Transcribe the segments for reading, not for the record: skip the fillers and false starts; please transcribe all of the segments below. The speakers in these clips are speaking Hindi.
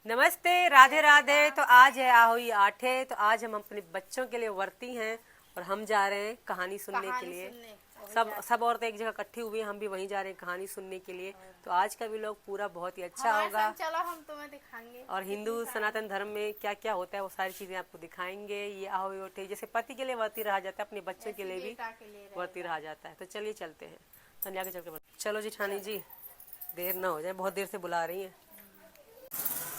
नमस्ते, राधे राधे। तो आज है आहोई आठे। तो आज हम अपने बच्चों के लिए वर्ती हैं और हम जा रहे हैं कहानी सुनने के लिए। सब औरतें एक जगह इकट्ठी हुई हैं, हम भी वहीं जा रहे हैं कहानी सुनने के लिए। तो आज का भी लोग पूरा बहुत ही अच्छा होगा। चलो हम तुम्हें दिखाएंगे और हिंदू सनातन धर्म में क्या क्या होता है वो सारी चीजें आपको दिखाएंगे। ये आहोई आठे जैसे पति के लिए वर्ती रहा जाता है, अपने बच्चों के लिए भी वर्ती रहा जाता है। तो चलिए चलते हैं। तन्या के चल के चलो जेठानी जी, देर ना हो जाए, बहुत देर से बुला रही है।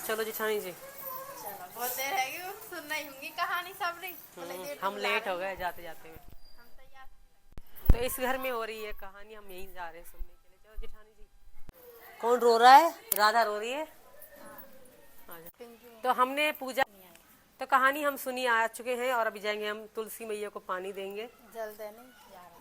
चलो जेठानी जी, चलो बहुत देर है कि सुन रही होंगी कहानी सब रही। हम लेट हो गए जाते जाते हुए। हम तैयार। तो इस घर में हो रही है कहानी, हम यहीं जा रहे हैं सुनने के लिए। चलो जेठानी जी। कौन रो रहा है? राधा रो रही है। तो हमने पूजा तो कहानी हम सुनी आ चुके हैं और अभी जाएंगे हम तुलसी मैया को पानी देंगे। जल्द है नहीं जा रहे।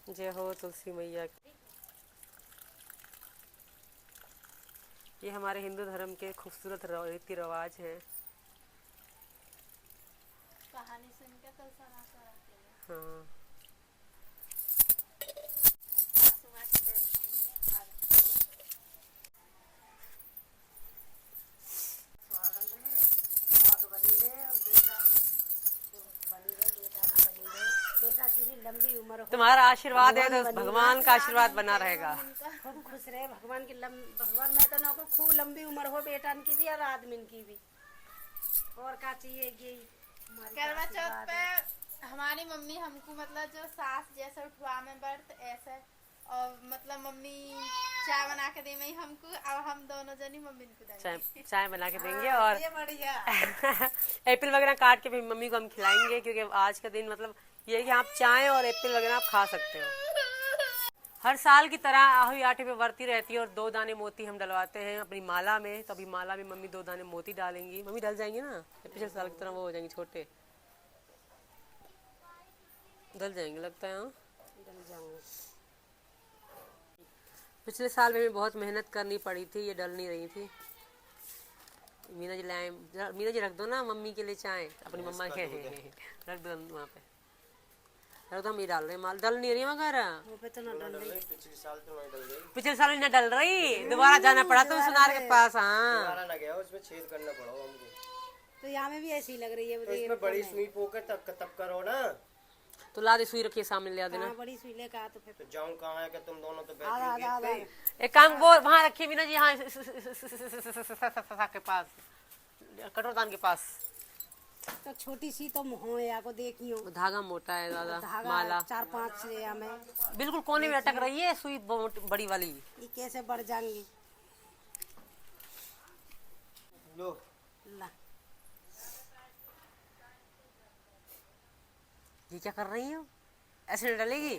जय हो तुलसी मैया। ये हमारे हिंदू धर्म के खूबसूरत रीति रिवाज हैं। कहानी सुन के कल सना कराते हैं। हाँ, लंबी उम्र हो, तुम्हारा आशीर्वाद है तो भगवान का आशीर्वाद बना रहेगा। खूब खुश रहे भगवान की भगवान मैं तो ना को खूब लंबी उम्र हो बेटन की भी और आदमी की भी। और क्या चाहिए ये करवा चौथ पे हमारी मम्मी हमको मतलब जो सास जैसे उठवा में बर्त ऐसे और मतलब मम्मी चाय बना के दे हमको। अब हम दोनों जनी मम्मी को देंगे चाय बना के देंगे और ये बढ़िया एप्पल वगैरह काट के भी मम्मी को हम खिलाएंगे, क्योंकि आज का दिन मतलब ये है कि आप चाय और एप्पल वगैरह आप खा सकते हो। हर साल की तरह आहोई आठे पे वर्ती रहती है और 2 दाने मोती हम डलवाते हैं अपनी माला में। तो अभी माला में मम्मी 2 दाने मोती डालेंगी। मम्मी डल जाएंगे ना, पिछले साल की तरह वो हो जाएंगे छोटे, डल जाएंगे लगता है। हाँ, पिछले साल में बहुत मेहनत करनी पड़ी थी, ये डल नहीं रही थी। मीना जी लाए, मीना जी रख दो ना मम्मी के लिए चाय, अपनी मम्मा के रख दो वहाँ पे रख दो। हम ये डाल रहे हैं, माल डल नहीं रही वगैरह। पिछले साल में न डल रही, दोबारा जाना पड़ा तो सुनार के पास। हाँ, गया उसमें छेद करना पड़ा हमको। तो यहाँ में भी ऐसी लग रही है। तो इसमें बड़ी सुई पोके तब करो ना। तो ला दे सुई रखिए सामने ले आ देना। बड़ी सुई लेकर आ तो फिर तो जाऊं कहाँ है कि तुम दोनों तो बैठे। एक काम वो वहाँ रखिए मीना जी, हाँ के पास, कटोरदान के पास। तो छोटी सी तो हो या को देखी हो, धागा मोटा है दादा, धागा माला 4-5 में बिल्कुल कोने में अटक रही है सुई बड़ी वाली। ये कैसे बढ़ जाएंगी। लो ला ये क्या कर रही हो? ऐसे डलेगी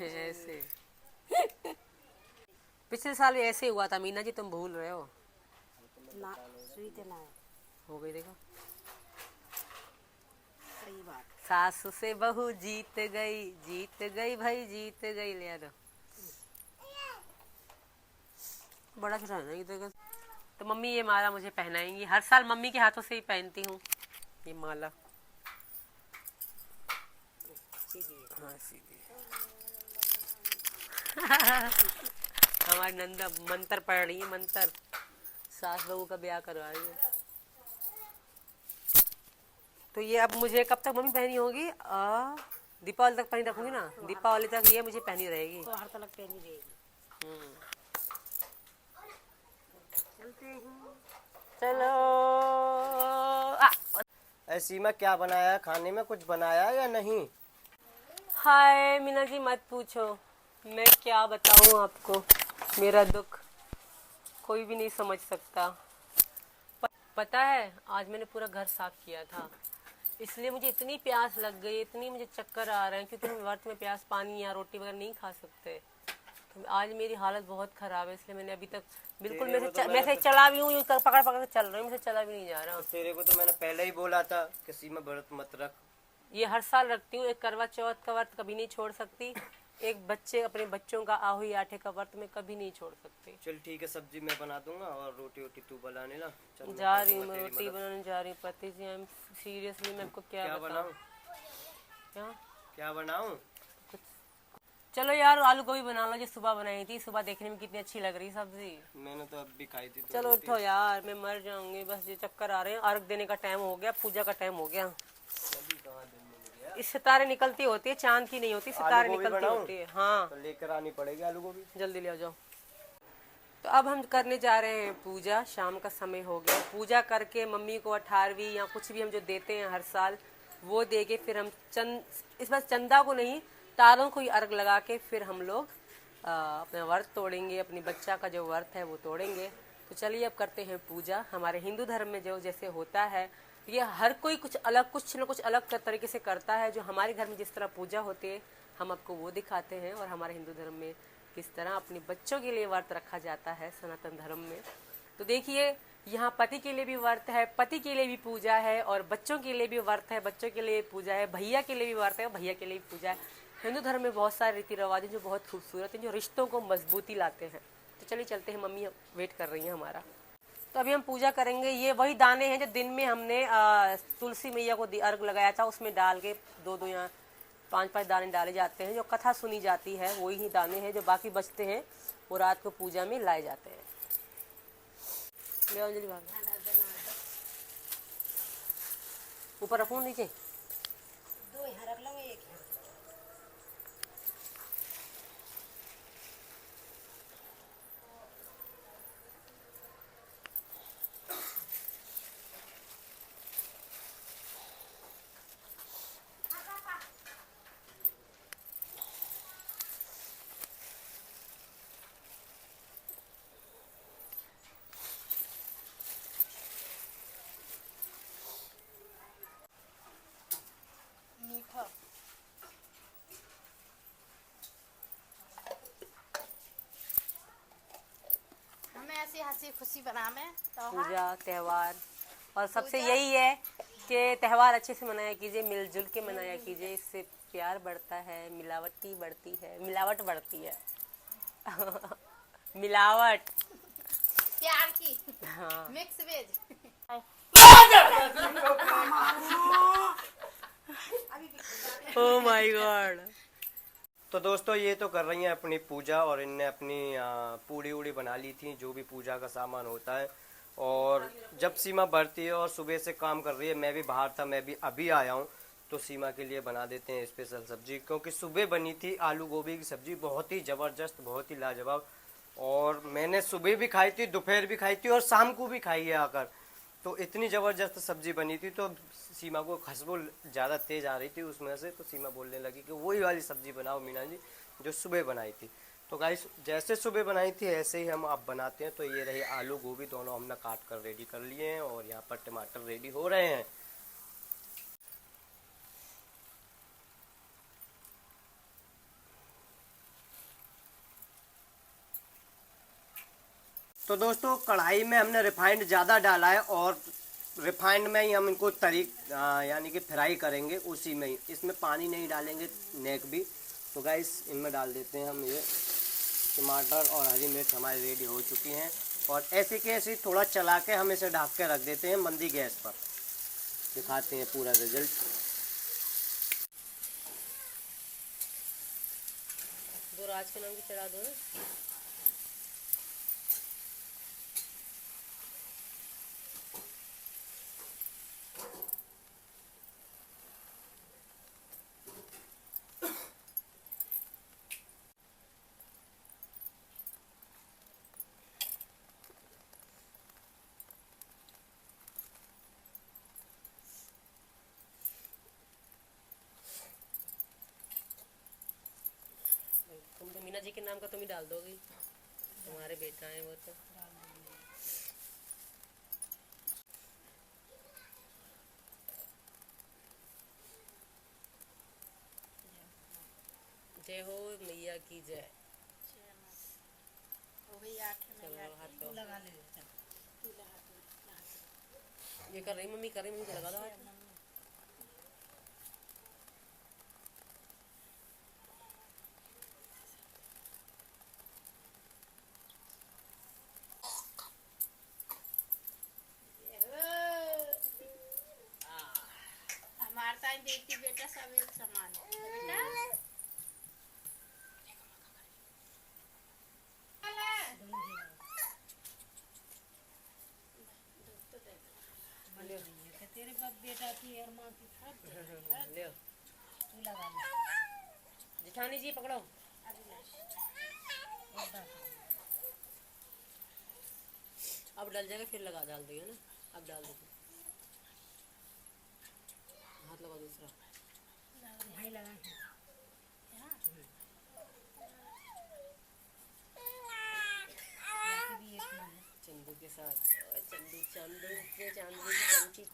ऐसे। पिछले साल भी ऐसे हुआ था मीना जी, तुम भूल रहे हो ना, सुई ते ना हो गई। देखो सही बात। सासू से बहू जीत गई भाई जीत गई। ले आ दो, बड़ा छोटा है ना ये देखो। तो मम्मी ये माला मुझे पहनाएंगी, हर साल मम्मी के हाथों से ही पहनती हूँ ये माला। हाँ सीधी। हमारी नंदा मंत्र पढ़ रही है, मंत्र सास बहू का ब्याह करवा रही है। तो ये अब मुझे कब तक मम्मी पहनी होगी? दीपावली तक पहनी रखूंगी ना, दीपावली तक ये मुझे पहनी रहेगी। तो हर तलक पहनी रहेगी। चलते हैं। चलो। ऐसी में क्या बनाया खाने में, कुछ बनाया या नहीं? हाय मीना जी मत पूछो, मैं क्या बताऊं आपको। मेरा दुख कोई भी नहीं समझ सकता। पता है आज मैंने पूरा घर साफ किया था, इसलिए मुझे इतनी प्यास लग गई, इतनी मुझे चक्कर आ रहे हैं, क्योंकि हम व्रत में प्यास पानी या रोटी वगैरह नहीं खा सकते। तो आज मेरी हालत बहुत खराब है, इसलिए मैंने अभी तक बिल्कुल मैं से चला भी हूँ, पकड़ पकड़ के चल रही हूँ, मुझे चला भी नहीं जा रहा। तेरे को तो मैंने पहले ही बोला था किसी में व्रत मत रख। ये हर साल रखती हूँ, एक करवा चौथ का व्रत कभी नहीं छोड़ सकती। एक बच्चे अपने बच्चों का आहुई आठे का व्रत में कभी नहीं छोड़ सकते। चल ठीक है, सब्जी मैं बना दूंगा और रोटी वोटी तू बनाने ना। चल मैं जा कर रही हूँ, दूंगा मैं तेरी रोटी मदद। बनाने जा रही हूँ पति जी। I'm सीरियसली मैं आपको क्या क्या बताऊँ। बनाऊं? क्या क्या बनाऊं? कुछ, चलो यार आलू गोभी बना लो जो सुबह बनाई थी। सुबह देखने में कितनी अच्छी लग रही सब्जी। मैंने तो अब भी खाई थी तो चलो रोटी। उठो यार, मैं मर जाऊंगी। बस ये चक्कर आ रहे हैं, अर्घ देने का टाइम हो गया, पूजा का टाइम हो गया। अभी कहाँ दिन मिल गया? इस सितारे निकलती होती है, चांद की नहीं होती, सितारे आलू गोभी निकलती बनाऊं? होती है। हाँ तो लेकर आनी पड़ेगी आलू गोभी। जल्दी ले आ जाओ। तो अब हम करने जा रहे हैं पूजा। शाम का समय हो गया। पूजा करके मम्मी को 18वीं या कुछ भी हम जो देते हैं हर साल, वो दे के फिर हम इस बार चंदा को नहीं, तारों को ही अर्घ लगा के फिर हम लोग अपना व्रत तोड़ेंगे। अपनी बच्चा का जो व्रत है वो तोड़ेंगे। तो चलिए अब करते हैं पूजा। हमारे हिंदू धर्म में जो जैसे होता है, ये हर कोई कुछ अलग, कुछ न कुछ अलग तरीके से करता है। जो हमारे घर में जिस तरह पूजा होती है हम आपको वो दिखाते हैं, और हमारे हिंदू धर्म में किस तरह अपने बच्चों के लिए व्रत रखा जाता है सनातन धर्म में। तो देखिए, यहाँ पति के लिए भी व्रत है, पति के लिए भी पूजा है, और बच्चों के लिए भी व्रत है, बच्चों के लिए पूजा है, भैया के लिए भी व्रत है, भैया के लिए भी पूजा है। हिंदू धर्म में बहुत सारे रीति रिवाज हैं जो बहुत खूबसूरत हैं, जो रिश्तों को मजबूती लाते हैं। तो चलिए चलते हैं, मम्मी वेट कर रही हैं हमारा। तो अभी हम पूजा करेंगे। ये वही दाने हैं जो दिन में हमने तुलसी मैया को अर्घ लगाया था, उसमें डाल के 2-2 या 5-5 दाने डाले जाते हैं। जो कथा सुनी जाती है वही ही दाने हैं, जो बाकी बचते हैं वो रात को पूजा में लाए जाते हैं। ले अंजलि भाभी, ऊपर रखूँ नीचे? दो यहाँ रख लो, एक यहाँ। मीठा हमें ऐसी हंसी खुशी बनावे तो पूजा त्यौहार, और सबसे यही है कि त्यौहार अच्छे से मनाया कीजिए, मिलजुल के मनाया कीजिए। इससे प्यार बढ़ता है, मिलावटी बढ़ती है, मिलावट बढ़ती है। मिलावट, प्यार की हाँ। Mix veg. Oh my god. तो दोस्तों ये तो कर रही हैं अपनी पूजा, और इनने अपनी पूड़ी उड़ी बना ली थी, जो भी पूजा का सामान होता है। और जब सीमा बढ़ती है और सुबह से काम कर रही है, मैं भी बाहर था, मैं भी अभी आया हूँ, तो सीमा के लिए बना देते हैं स्पेशल सब्जी। क्योंकि सुबह बनी थी आलू गोभी की सब्जी, बहुत ही ज़बरदस्त, बहुत ही लाजवाब। और मैंने सुबह भी खाई थी, दोपहर भी खाई थी, और शाम को भी खाई है आकर। तो इतनी ज़बरदस्त सब्जी बनी थी, तो सीमा को खुशबू ज़्यादा तेज़ आ रही थी उसमें से, तो सीमा बोलने लगी कि वही वाली सब्जी बनाओ मीना जी जो सुबह बनाई थी। तो गाइस, जैसे सुबह बनाई थी ऐसे ही हम अब बनाते हैं। तो ये रही आलू गोभी, दोनों हमने काट कर रेडी कर लिए हैं, और यहाँ पर टमाटर रेडी हो रहे हैं। तो दोस्तों कढ़ाई में हमने रिफाइंड ज़्यादा डाला है, और रिफाइंड में ही हम इनको यानी कि फ्राई करेंगे उसी में ही। इसमें पानी नहीं डालेंगे नेक भी। तो गाइस इनमें डाल देते हैं हम ये टमाटर, और हरी मिर्च हमारी रेडी हो चुकी हैं। और ऐसे के ऐसे थोड़ा चला के हम इसे ढक के रख देते हैं मंदी गैस पर। दिखाते हैं पूरा रिजल्ट। दो राज के नाम की चढ़ा दो ना। तुम तो मीना जी के नाम का तुम ही डाल दोगी, तुम्हारे बेटा है वो तो। जय हो मैया की जय। वही आठे में चलो हाथ तू दो। लगा ले, चल। ये कर रही मम्मी, कर रही मम्मी को लगा दो हाथ। सब एक समान है तेरे बाप बेटा की और माँ की सब ले तू लगा ले। जेठानी जी पकड़ो। अब डल जाएगा फिर लगा डाल देगा ना। अब डाल दो हाथ लगा दूसरा। भाई लगा चंदू के साथ चंदू चंदू के चांदू की चमची।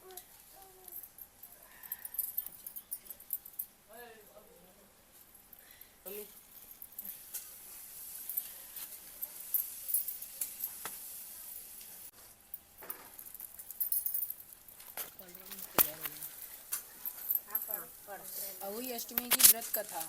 मम्मी अहुई अष्टमी की व्रत कथा।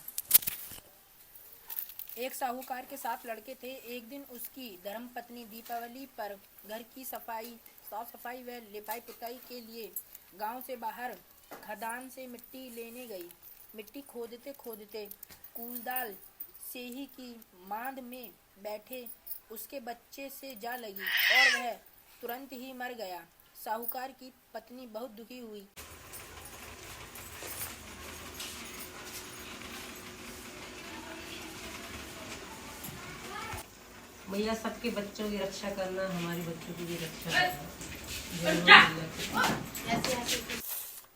एक साहूकार के 7 लड़के थे। एक दिन उसकी धर्मपत्नी दीपावली पर घर की साफ सफाई व लिपाई पुताई के लिए गांव से बाहर खदान से मिट्टी लेने गई। मिट्टी खोदते खोदते कूलदाल सेही की मांद में बैठे उसके बच्चे से जा लगी और वह तुरंत ही मर गया। साहूकार की पत्नी बहुत दुखी हुई। भैया सबके बच्चों की रक्षा करना, हमारी बच्चों की भी रक्षा करना।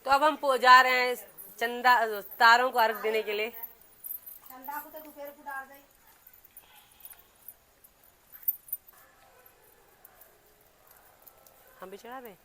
तो अब हम जा रहे हैं चंदा तारों को अर्घ देने के लिए। ठंडा को तो दोपहर को डाल दे। हम भी चढ़ा दें।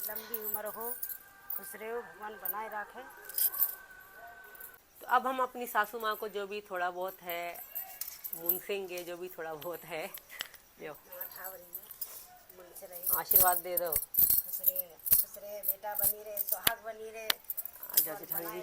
लंबी उम्र हो, खुश रहो, भगवान बनाए रखे। तो अब हम अपनी सासू माँ को जो भी थोड़ा बहुत है मुनसेंगे, जो भी थोड़ा बहुत है लो आशीर्वाद दे दो। खुश रहे बेटा बनी रहे, सुहाग बनी रहे। जेठानी जी